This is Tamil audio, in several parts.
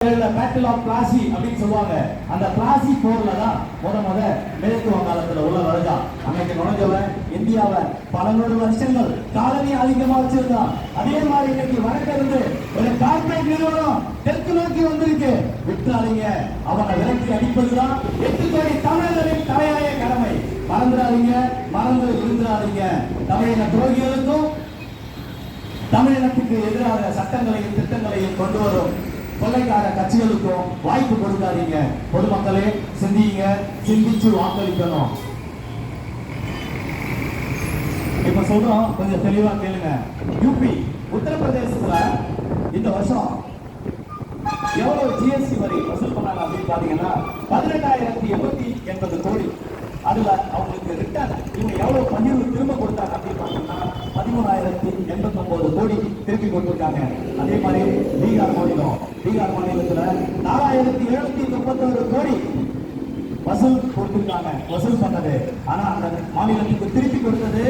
பேட்டில் ஆஃப் பிளாசி அப்படின்னு சொல்லுவாங்க. அந்த பிளாசி போர்ல தான் முத மேற்கு வங்காளத்துல உள்ள நுழைஞ்சா. அன்னைக்கு நுழைஞ்சவன் இந்தியாவை பல நூறு வருஷங்கள் காலனி அதிகமா வச்சிருந்தான். அதே மாதிரி இன்னைக்கு வடக்க இருந்து ஒரு கார்பரேட் நிறுவனம் தெற்கு நோக்கி வந்திருக்கு. விட்டுறாதீங்க, அவனை விரட்டி அடிப்பதுதான் 8 கோடி தமிழர்களின் தலையாய கடமை. மறந்துடாதீங்க, மறந்து விழுந்துடாதீங்க. தமிழின துரோகிகளுக்கும் தமிழினத்துக்கு எதிராக சட்டங்களையும் திட்டங்களையும் கொண்டு வரும் கொள்ளைக்கார கட்சிகளுக்கும் வாய்ப்பு கொடுக்காதீங்க. பொதுமக்களே சிந்திங்க, சிந்திச்சு வாக்களிக்கணும். இப்ப சொல்றோம், கொஞ்சம் தெளிவா கேளுங்க. யூபி உத்தரப்பிரதேசத்துல இந்த வருஷம் எவ்வளவு ஜிஎஸ்டி வரி வசூல் பண்ணாங்க அப்படின்னு பாத்தீங்கன்னா 18,880 கோடி. அதுல அவங்களுக்கு ரிட்டர்ன் இவங்க எவ்வளவு பகிர்வு திரும்ப கொடுத்தாங்க அப்படின்னு பாத்தீங்கன்னா 13,089 கோடி திருப்பி கொடுத்திருக்காங்க. அதே மாதிரி பீகார் மாநிலத்துல 4,731 கோடி வசூல் கொடுத்திருக்காங்க, வசூல் பண்ணது. ஆனா அந்த மாநிலத்துக்கு திருப்பி கொடுத்தது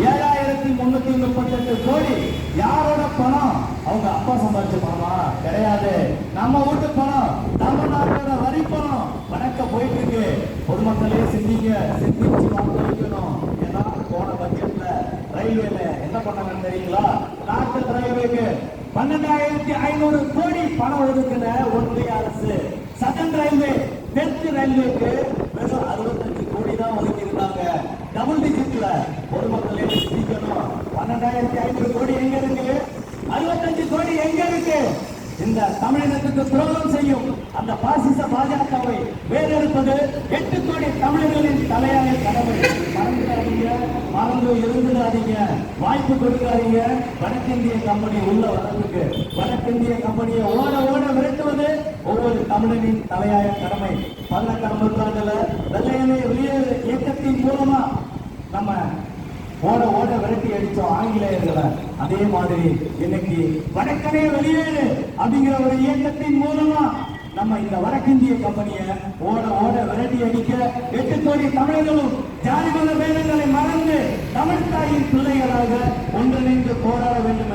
7,338 கோடி. யாரோட பணம்? அவங்க அப்பா சம்பாதிச்ச பணமா? கிடையாது. நம்ம வீட்டு பணம், தமிழ்நாட்டோட வரி பணம் வணக்க போயிட்டு இருக்கு. பொதுமக்களே சிந்திங்க, சிந்திச்சு வாக்களிக்கணும். ஏன்னா போன பட்ஜெட்ல ரயில்வேல என்ன பண்ணாங்கன்னு தெரியுங்களா? நாட்டு ரயில்வேக்கு 12,500 கோடி பணம் ஒதுக்குன ஒன்றிய அரசு. சதன் ரயில்வே, தெற்கு ரயில்வேக்கு வெறும் 65 கோடி தான் ஒதுக்கி இருந்தாங்க. டபுள் டிஜிட்ல. பொதுமக்களே சிந்திக்கணும். 12,500 கோடி எங்க இருக்கு? 65 கோடி எங்க இருக்கு? இந்த தமிழினத்துக்கு துரோகம் செய்யும் அந்த பாசிச பாஜகவை வேறெடுப்பது 8 கோடி தமிழர்களின் தலையாய கடமை. மறந்துடாதீங்க, மறந்து இருந்துடாதீங்க, வாய்ப்பு கொடுக்காதீங்க. வடக்கிந்திய கம்பெனி உள்ள வரதுக்கு, வடக்கிந்திய கம்பெனியை ஓட விரட்டுவது ஒவ்வொரு தமிழனின் தலையாய கடமை. 18ஆம் நூற்றாண்டுல வெள்ளையனே வெளியேறு இயக்கத்தின் மூலமா நம்ம ஓட விரட்டி அடிச்சோம் ஆங்கிலேயர்களை. அதே மாதிரி இன்னைக்கு வடக்கனே வெளியேறு அப்படிங்கிற ஒரு இயக்கத்தின் மூலமா நம்ம இந்த வடக்கிந்திய கம்பெனியை ஓட விரட்டி அடிக்க 8 கோடி தமிழர்களும் ஜாதி மத பேதங்களை மறந்து தமிழ் தாயின் பிள்ளைகளாக ஒன்றிணைந்து போராட வேண்டும்.